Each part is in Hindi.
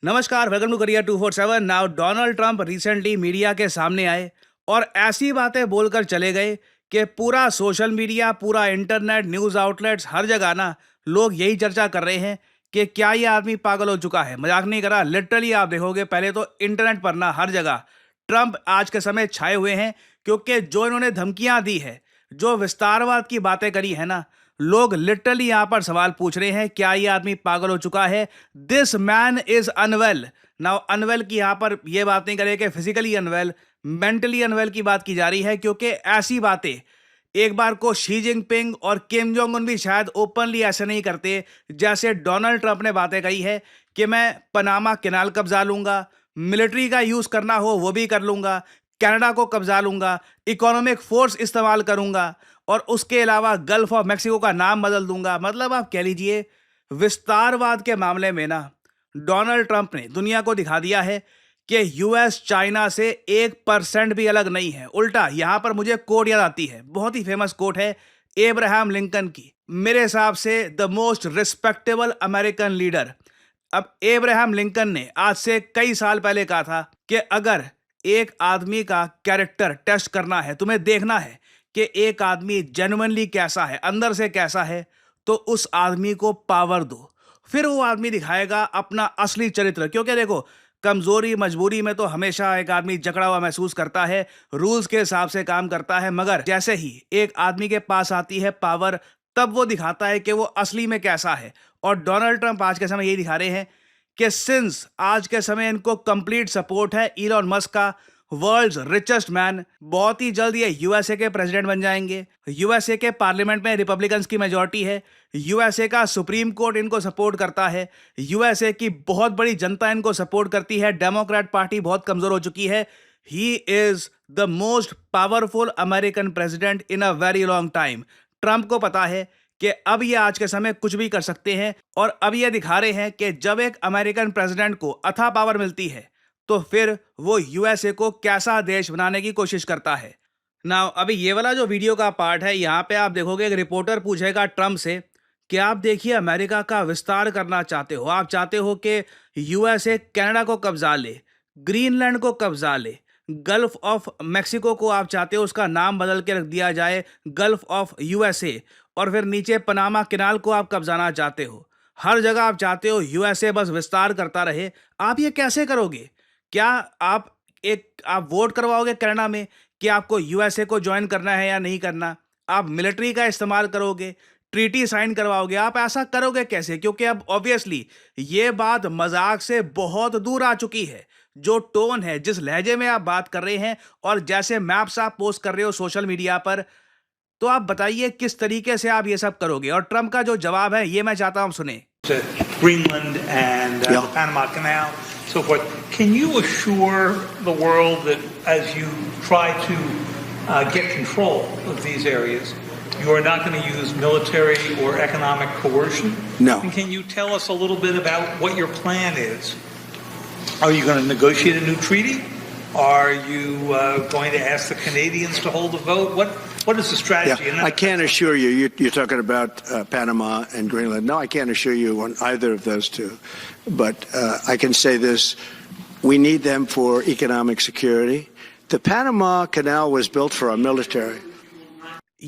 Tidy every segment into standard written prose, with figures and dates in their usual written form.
नमस्कार, welcome to career 247। Now Donald Trump recently media के सामने आए और ऐसी बातें बोलकर चले गए कि पूरा सोशल मीडिया, पूरा इंटरनेट, न्यूज़ आउटलेट्स, हर जगह ना लोग यही चर्चा कर रहे हैं कि क्या ये आदमी पागल हो चुका है। मजाक नहीं कर रहा, लिटरली आप देखोगे पहले तो इंटरनेट पर ना हर जगह ट्रंप आज के समय छाए हुए हैं, क्योंकि जो इन्होंने धमकियां दी है, जो विस्तारवाद की बातें करी है ना, लोग लिटरली यहां पर सवाल पूछ रहे हैं क्या ये आदमी पागल हो चुका है। This man is unwell. Now unwell की यहां पर यह बात नहीं करें कि फिजिकली अनवेल, मेंटली अनवेल की बात की जा रही है, क्योंकि ऐसी बातें एक बार को शी जिनपिंग और किम जोंग उन भी शायद ओपनली ऐसे नहीं करते जैसे डोनाल्ड ट्रंप ने बातें कही है कि मैं पनामा कैनाल कब्जा लूंगा, मिलिट्री का यूज करना हो वो भी कर लूंगा, कनाडा को कब्जा लूंगा, इकोनॉमिक फोर्स इस्तेमाल करूंगा और उसके अलावा गल्फ ऑफ मैक्सिको का नाम बदल दूंगा। मतलब आप कह लीजिए विस्तारवाद के मामले में ना डोनाल्ड ट्रंप ने दुनिया को दिखा दिया है कि यूएस चाइना से 1% भी अलग नहीं है। उल्टा यहां पर मुझे कोट याद आती है, बहुत ही फेमस कोट है एब्राहम लिंकन की, मेरे हिसाब से the most respectable American leader. अब एब्राहम लिंकन ने आज से कई साल पहले कहा था कि अगर एक आदमी का कैरेक्टर टेस्ट करना है, तुम्हें देखना है कि एक आदमी जेन्युइनली कैसा है, अंदर से कैसा है, तो उस आदमी को पावर दो, फिर वो आदमी दिखाएगा अपना असली चरित्र। क्योंकि देखो, कमजोरी मजबूरी में तो हमेशा एक आदमी जकड़ा हुआ महसूस करता है, रूल्स के हिसाब से काम करता है, मगर जैसे ही एक आदमी के पास आती है पावर, तब वो दिखाता है कि वो असली में कैसा है। और डोनाल्ड ट्रंप आज के समय यही दिखा रहे हैं कि सिंस आज के समय इनको कंप्लीट सपोर्ट है इलॉन मस्क का, वर्ल्ड्स रिचेस्ट मैन, बहुत ही जल्द ये यूएसए के प्रेसिडेंट बन जाएंगे। यूएसए के पार्लियामेंट में रिपब्लिकन्स की मेजॉरिटी है, यूएसए का सुप्रीम कोर्ट इनको सपोर्ट करता है, यूएसए की बहुत बड़ी जनता इनको सपोर्ट करती है, डेमोक्रेट पार्टी बहुत कमजोर हो चुकी है। He is the most powerful American president in a very long time. Trump को पता है कि अब ये आज के समय कुछ भी कर सकते हैं, और अब ये दिखा रहे हैं कि जब एक अमेरिकन प्रेसिडेंट को अथाह पावर मिलती है तो फिर वो यूएसए को कैसा देश बनाने की कोशिश करता है। नाउ अभी ये वाला जो वीडियो का पार्ट है, यहाँ पे आप देखोगे एक रिपोर्टर पूछेगा ट्रम्प से कि आप देखिए अमेरिका का विस्तार करना चाहते हो, आप चाहते हो कि यूएसए कनाडा को कब्जा ले, ग्रीनलैंड को कब्जा ले, गल्फ ऑफ मैक्सिको को आप चाहते हो उसका नाम बदल के रख दिया जाए गल्फ ऑफ यूएसए, और फिर नीचे पनामा कैनाल को आप कब्जाना चाहते हो, हर जगह आप चाहते हो यूएसए बस विस्तार करता रहे। आप ये कैसे करोगे? क्या आप वोट करवाओगे कनाडा में कि आपको यूएसए को ज्वाइन करना है या नहीं करना? आप मिलिट्री का इस्तेमाल करोगे, ट्रीटी साइन करवाओगे? आप ऐसा करोगे कैसे? क्योंकि अब ऑब्वियसली ये बात मजाक से बहुत दूर आ चुकी है। जो टोन है, जिस लहजे में आप बात कर रहे हैं और जैसे मैप्स आप पोस्ट कर रहे हो सोशल मीडिया पर, तो आप बताइए किस तरीके से आप ये सब करोगे? और ट्रंप का जो जवाब है ये मैं चाहता हूं सुने। Greenland and the Panama Canal, so forth. Can you assure the world that as you try to get control of these areas, you are not going to use military or economic coercion? No. And can you tell us a little bit about what your plan is? Are you going to negotiate a new treaty? Are you going to ask the Canadians to hold a vote? What is the strategy? Yeah, I can't assure you. You're talking about Panama and Greenland. No, I can't assure you on either of those two. But I can say this. We need them for economic security. The Panama Canal was built for our military.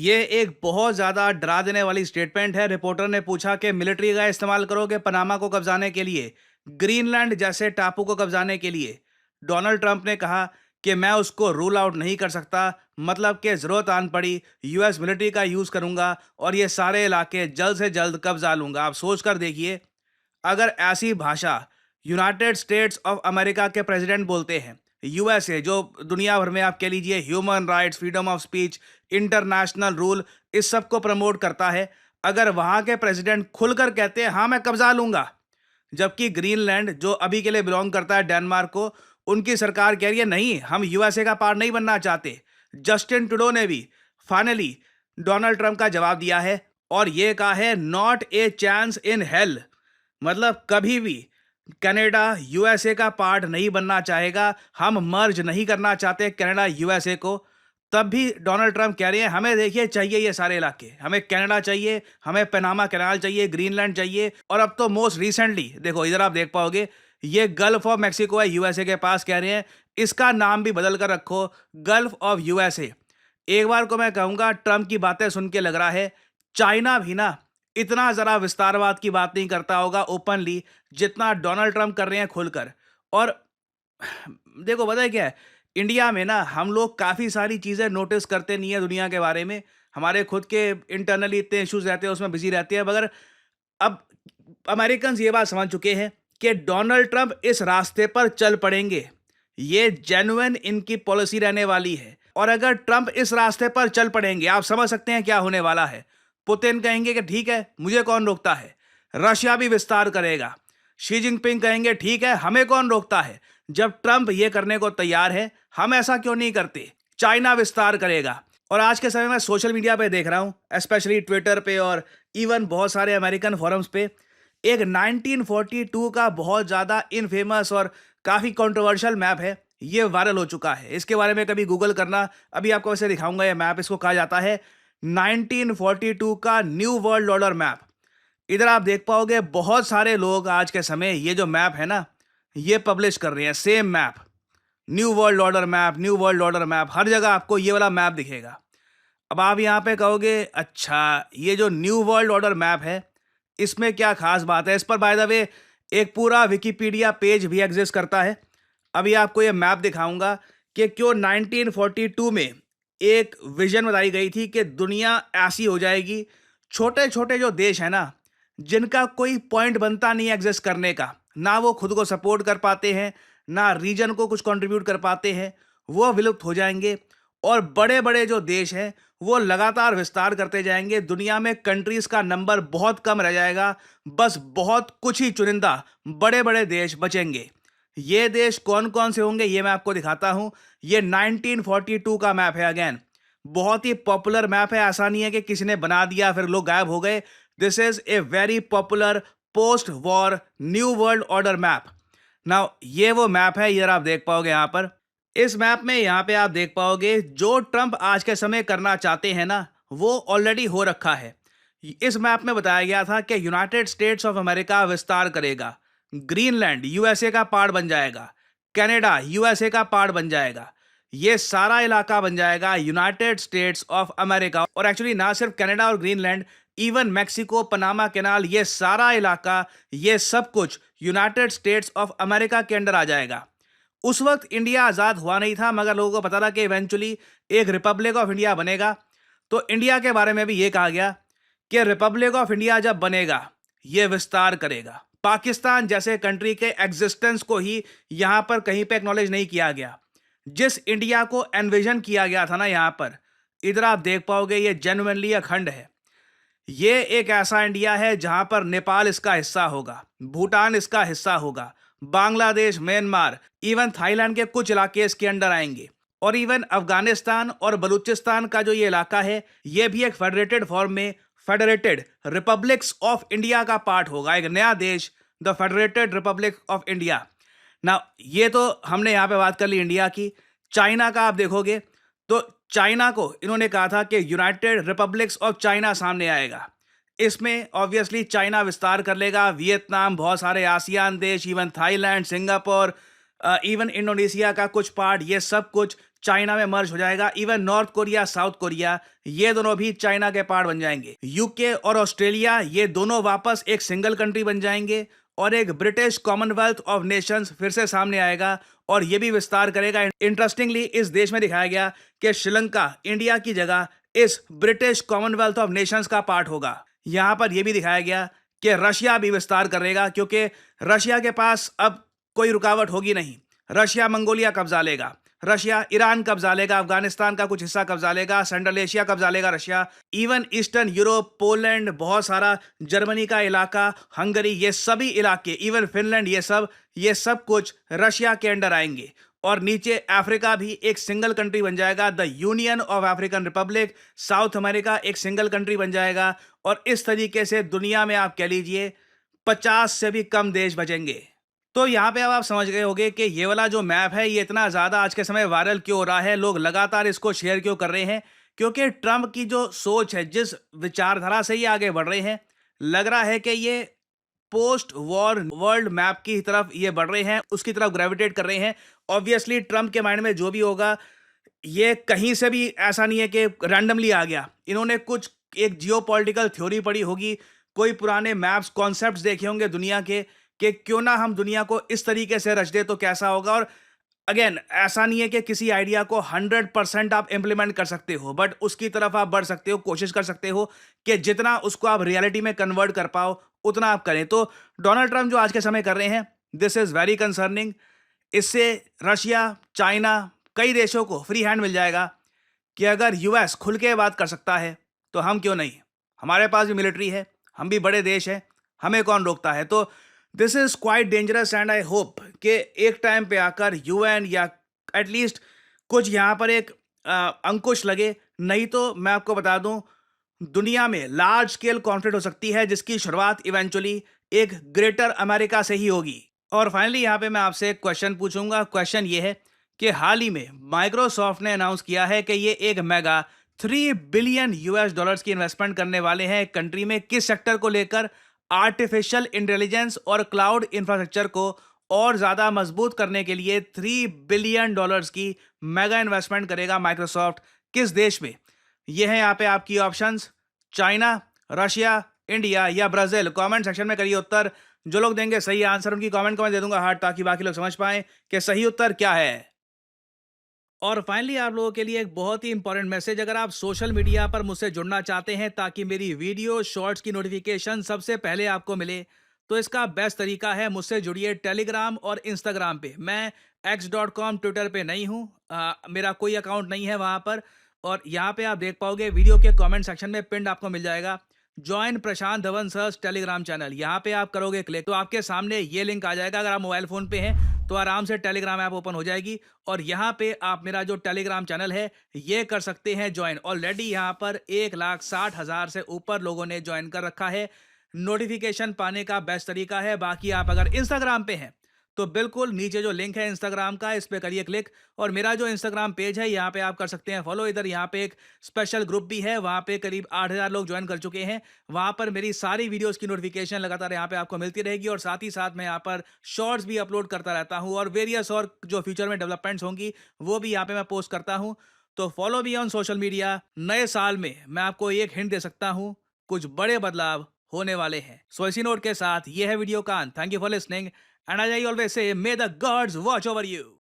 ये एक बहुत ज्यादा डरा देने वाली स्टेटमेंट है। रिपोर्टर ने पूछा कि मिलिट्री का इस्तेमाल करोगे पनामा को कब्जाने के लिए, ग्रीनलैंड जैसे टापू को कब्जाने के लिए? डोनाल्ड ट्रंप ने कहा कि मैं उसको रूल आउट नहीं कर सकता, मतलब कि जरूरत आन पड़ी यूएस मिलिट्री का यूज करूंगा और ये सारे इलाके जल्द से जल्द कब्जा लूंगा। आप सोच कर देखिए, अगर ऐसी भाषा यूनाइटेड स्टेट्स ऑफ अमेरिका के प्रेसिडेंट बोलते हैं, यूएसए जो दुनिया भर में आप कह लीजिए human rights, freedom of speech, international rule, इस सब को प्रमोट करता है, अगर वहां के प्रेसिडेंट खुलकर कहते हैं हाँ मैं कब्जा लूंगा, जबकि ग्रीनलैंड जो अभी के लिए बिलोंग करता है डेनमार्क को, उनकी सरकार कह रही है नहीं हम यूएसए का पार्ट नहीं बनना चाहते। जस्टिन ट्रूडो ने भी फाइनली डोनाल्ड ट्रंप का जवाब दिया है और यह कहा है not a chance in hell, मतलब कभी भी कनाडा यूएसए का पार्ट नहीं बनना चाहेगा, हम मर्ज नहीं करना चाहते कनाडा यूएसए को। तब भी डोनाल्ड ट्रंप कह रहे हैं हमें देखिए चाहिए ये सारे इलाके, हमें कनाडा चाहिए, हमें पनामा कैनाल चाहिए, ग्रीनलैंड चाहिए, और अब तो मोस्ट रिसेंटली देखो इधर आप देख पाओगे ये गल्फ ऑफ मैक्सिको है यूएसए के पास, कह रहे हैं इसका नाम भी बदल कर रखो, गल्फ ऑफ यूएसए। एक बार को मैं कहूंगा ट्रंप की बातें सुन के लग रहा है चाइना भी ना इतना जरा विस्तारवाद की बात नहीं करता होगा ओपनली जितना डोनाल्ड ट्रंप कर रहे हैं खुलकर। और देखो पता है क्या है, इंडिया में ना हम लोग काफ़ी सारी चीज़ें नोटिस करते नहीं है दुनिया के बारे में, हमारे खुद के इंटरनली इतने इश्यूज रहते हैं उसमें बिजी रहते हैं, मगर अब अमेरिकन ये बात समझ चुके हैं कि डोनाल्ड ट्रंप इस रास्ते पर चल पड़ेंगे, ये जेन्युइन इनकी पॉलिसी रहने वाली है। और अगर ट्रंप इस रास्ते पर चल पड़ेंगे आप समझ सकते हैं क्या होने वाला है। पुतिन कहेंगे कि ठीक है मुझे कौन रोकता है, रशिया भी विस्तार करेगा, शी जिनपिंग कहेंगे ठीक है हमें कौन रोकता है, जब ट्रंप ये करने को तैयार है हम ऐसा क्यों नहीं करते, चाइना विस्तार करेगा। और आज के समय में सोशल मीडिया पे देख रहा हूं स्पेशली ट्विटर पे और इवन बहुत सारे अमेरिकन फोरम्स पे एक 1942 का बहुत ज़्यादा इनफेमस और काफ़ी कंट्रोवर्शियल मैप है, ये वायरल हो चुका है। इसके बारे में कभी गूगल करना, अभी आपको वैसे दिखाऊंगा ये मैप। इसको कहा जाता है 1942 का न्यू वर्ल्ड ऑर्डर मैप। इधर आप देख पाओगे बहुत सारे लोग आज के समय ये जो मैप है ना ये पब्लिश कर रहे हैं, same map, new world order map, new world order map, हर जगह आपको ये वाला मैप दिखेगा। अब आप यहाँ पे कहोगे अच्छा ये जो न्यू वर्ल्ड ऑर्डर मैप है इसमें क्या खास बात है, इस पर बाय द वे एक पूरा विकिपीडिया पेज भी एग्जिस्ट करता है। अभी आपको ये मैप दिखाऊंगा कि क्यों 1942 में एक विजन बताई गई थी कि दुनिया ऐसी हो जाएगी, छोटे छोटे जो देश हैं ना जिनका कोई पॉइंट बनता नहीं एग्जिस्ट करने का, ना वो खुद को सपोर्ट कर पाते हैं ना रीजन को कुछ कंट्रीब्यूट कर पाते हैं, वो विलुप्त हो जाएंगे। और बड़े बड़े जो देश हैं वो लगातार विस्तार करते जाएंगे, दुनिया में कंट्रीज का नंबर बहुत कम रह जाएगा, बस बहुत कुछ ही चुनिंदा बड़े बड़े देश बचेंगे। ये देश कौन कौन से होंगे ये मैं आपको दिखाता हूं। ये 1942 का मैप है, अगेन बहुत ही पॉपुलर मैप है, ऐसा नहीं है कि किसी ने बना दिया फिर लोग गायब हो गए। This is a very popular post war new world order map. Now ये वो मैप है, इधर आप देख पाओगे यहाँ पर इस मैप में, यहाँ पे आप देख पाओगे जो ट्रंप आज के समय करना चाहते हैं ना वो ऑलरेडी हो रखा है। इस मैप में बताया गया था कि यूनाइटेड स्टेट्स ऑफ अमेरिका विस्तार करेगा, ग्रीनलैंड यूएसए का पार्ट बन जाएगा, कनाडा यूएसए का पार्ट बन जाएगा, ये सारा इलाका बन जाएगा यूनाइटेड स्टेट्स ऑफ अमेरिका। और एक्चुअली ना सिर्फ कनाडा और Greenland, even Mexico, Panama canal, ये सारा इलाका, ये सब कुछ यूनाइटेड स्टेट्स ऑफ अमेरिका के अंडर आ जाएगा। उस वक्त इंडिया आज़ाद हुआ नहीं था मगर लोगों को पता था कि इवेंचुअली एक रिपब्लिक ऑफ इंडिया बनेगा। तो इंडिया के बारे में भी ये कहा गया कि रिपब्लिक ऑफ इंडिया जब बनेगा ये विस्तार करेगा। पाकिस्तान जैसे कंट्री के एग्जिस्टेंस को ही यहाँ पर कहीं पे एक्नॉलेज नहीं किया गया। जिस इंडिया को एनविजन किया गया था ना यहाँ पर, इधर आप देख पाओगे ये जेन्युइनली अखंड है। ये एक ऐसा इंडिया है जहां पर नेपाल इसका हिस्सा होगा, भूटान इसका हिस्सा होगा, बांग्लादेश, म्यांमार, इवन थाईलैंड के कुछ इलाके इसके अंडर आएंगे। और इवन अफगानिस्तान और बलूचिस्तान का जो ये इलाका है ये भी एक फेडरेटेड फॉर्म में फेडरेटेड रिपब्लिक्स ऑफ इंडिया का पार्ट होगा, एक नया देश, the federated Republic of India. ना ये तो हमने यहाँ पे बात कर ली इंडिया की। चाइना का आप देखोगे तो चाइना को इन्होंने कहा था कि यूनाइटेड रिपब्लिक्स ऑफ चाइना सामने आएगा। इसमें ऑब्वियसली चाइना विस्तार कर लेगा, वियतनाम, बहुत सारे आसियान देश, even Thailand, Singapore, even Indonesia का कुछ पार्ट, ये सब कुछ चाइना में मर्ज हो जाएगा। Even north Korea, south Korea, ये दोनों भी चाइना के पार्ट बन जाएंगे। यूके और ऑस्ट्रेलिया ये दोनों वापस एक सिंगल कंट्री बन जाएंगे और एक ब्रिटिश कॉमनवेल्थ ऑफ नेशंस फिर से सामने आएगा और ये भी विस्तार करेगा। इंटरेस्टिंगली इस देश में दिखाया गया कि श्रीलंका इंडिया की जगह इस ब्रिटिश कॉमनवेल्थ ऑफ नेशंस का पार्ट होगा। यहाँ पर यह भी दिखाया गया कि रशिया भी विस्तार करेगा क्योंकि रशिया के पास अब कोई रुकावट होगी नहीं। रशिया मंगोलिया कब्जा लेगा, रशिया ईरान कब्जा लेगा, अफगानिस्तान का कुछ हिस्सा कब्जा लेगा, सेंट्रल एशिया कब्जा लेगा Russia, even eastern Europe, Poland, बहुत सारा जर्मनी का इलाका, हंगरी, ये सभी इलाके, इवन फिनलैंड, ये सब कुछ रशिया के अंडर आएंगे। और नीचे अफ्रीका भी एक सिंगल कंट्री बन जाएगा, the union of African Republic. South America एक सिंगल कंट्री बन जाएगा और इस तरीके से दुनिया में आप कह लीजिए 50 से भी कम देश बचेंगे। तो यहाँ पे अब आप समझ गए होंगे कि ये वाला जो मैप है ये इतना ज़्यादा आज के समय वायरल क्यों हो रहा है, लोग लगातार इसको शेयर क्यों कर रहे हैं, क्योंकि ट्रंप की जो सोच है, जिस विचारधारा से ये आगे बढ़ रहे हैं, लग रहा है कि ये पोस्ट वॉर वर्ल्ड मैप की तरफ ये बढ़ रहे हैं, उसकी तरफ ग्रेविटेट कर रहे हैं। ऑब्वियसली ट्रम्प के माइंड में जो भी होगा, ये कहीं से भी ऐसा नहीं है कि रैंडमली आ गया। इन्होंने कुछ एक जियोपॉलिटिकल थ्योरी पढ़ी होगी, कोई पुराने मैप्स कॉन्सेप्ट्स देखे होंगे दुनिया के, कि क्यों ना हम दुनिया को इस तरीके से रच दे तो कैसा होगा। और अगेन, ऐसा नहीं है कि किसी आइडिया को 100% आप इंप्लीमेंट कर सकते हो, बट उसकी तरफ आप बढ़ सकते हो, कोशिश कर सकते हो कि जितना उसको आप रियलिटी में कन्वर्ट कर पाओ उतना आप करें। तो डोनाल्ड ट्रंप जो आज के समय कर रहे हैं, दिस इज वेरी कंसर्निंग। इससे रशिया, चाइना, कई देशों को फ्री हैंड मिल जाएगा कि अगर यूएस खुल के बात कर सकता है तो हम क्यों नहीं। हमारे पास भी मिलिट्री है, हम भी बड़े देश हैं, हमें कौन रोकता है। तो this is quite dangerous and I hope कि एक टाइम पे आकर यूएन या एटलीस्ट कुछ यहाँ पर एक अंकुश लगे। नहीं तो मैं आपको बता दूं, दुनिया में लार्ज स्केल कॉन्फ्लिक्ट हो सकती है जिसकी शुरुआत इवेंचुअली एक ग्रेटर अमेरिका से ही होगी। और फाइनली यहाँ पे मैं आपसे एक क्वेश्चन पूछूंगा। क्वेश्चन ये है कि हाल ही में माइक्रोसॉफ्ट ने अनाउंस किया है कि ये एक मेगा 3 बिलियन यूएस डॉलर्स की इन्वेस्टमेंट करने वाले हैं एक कंट्री में। किस सेक्टर को लेकर? आर्टिफिशियल इंटेलिजेंस और क्लाउड इंफ्रास्ट्रक्चर को और ज़्यादा मजबूत करने के लिए 3 बिलियन डॉलर्स की मेगा इन्वेस्टमेंट करेगा माइक्रोसॉफ्ट। किस देश में? ये हैं यहाँ पे आपकी ऑप्शंस, चाइना, रशिया, इंडिया या ब्राज़ील। कमेंट सेक्शन में करिए उत्तर। जो लोग देंगे सही आंसर, उनकी कमेंट को मैं दे दूंगा हार्ट, ताकि बाकी लोग समझ पाएं कि सही उत्तर क्या है। और फाइनली आप लोगों के लिए एक बहुत ही इंपॉर्टेंट मैसेज। अगर आप सोशल मीडिया पर मुझसे जुड़ना चाहते हैं ताकि मेरी वीडियो शॉर्ट्स की नोटिफिकेशन सबसे पहले आपको मिले, तो इसका बेस्ट तरीका है मुझसे जुड़िए टेलीग्राम और इंस्टाग्राम पे। मैं x.com ट्विटर पे नहीं हूँ, मेरा कोई अकाउंट नहीं है वहाँ पर। और यहाँ पे आप देख पाओगे वीडियो के कमेंट सेक्शन में पिंड आपको मिल जाएगा जॉइन प्रशांत धवन सर्स टेलीग्राम चैनल। यहाँ पे आप करोगे क्लिक तो आपके सामने ये लिंक आ जाएगा। अगर आप मोबाइल फ़ोन पे हैं तो आराम से टेलीग्राम ऐप ओपन हो जाएगी और यहाँ पे आप मेरा जो टेलीग्राम चैनल है ये कर सकते हैं ज्वाइन। ऑलरेडी यहाँ पर 1,60,000 से ऊपर लोगों ने ज्वाइन कर रखा है। नोटिफिकेशन पाने का बेस्ट तरीका है। बाकी आप अगर इंस्टाग्राम पे हैं तो बिल्कुल नीचे जो लिंक है इंस्टाग्राम का, इस पे करिए क्लिक और मेरा जो इंस्टाग्राम पेज है यहाँ पे आप कर सकते हैं फॉलो। इधर यहाँ पे एक स्पेशल ग्रुप भी है, वहाँ पे करीब 8,000 लोग ज्वाइन कर चुके हैं। वहाँ पर मेरी सारी वीडियोस की नोटिफिकेशन लगातार यहाँ पे आपको मिलती रहेगी और साथ ही साथ मैं यहाँ पर शॉर्ट्स भी अपलोड करता रहता हूँ और वेरियस और जो फ्यूचर में डेवलपमेंट्स होंगी वो भी यहाँ पे मैं पोस्ट करता हूँ। तो फॉलो भी ऑन सोशल मीडिया। नए साल में मैं आपको एक हिंट दे सकता हूँ, कुछ बड़े बदलाव होने वाले हैं। सो इसी नोट के साथ ये है वीडियो का अंत। Thank you for listening and as I always say, may the gods watch over you.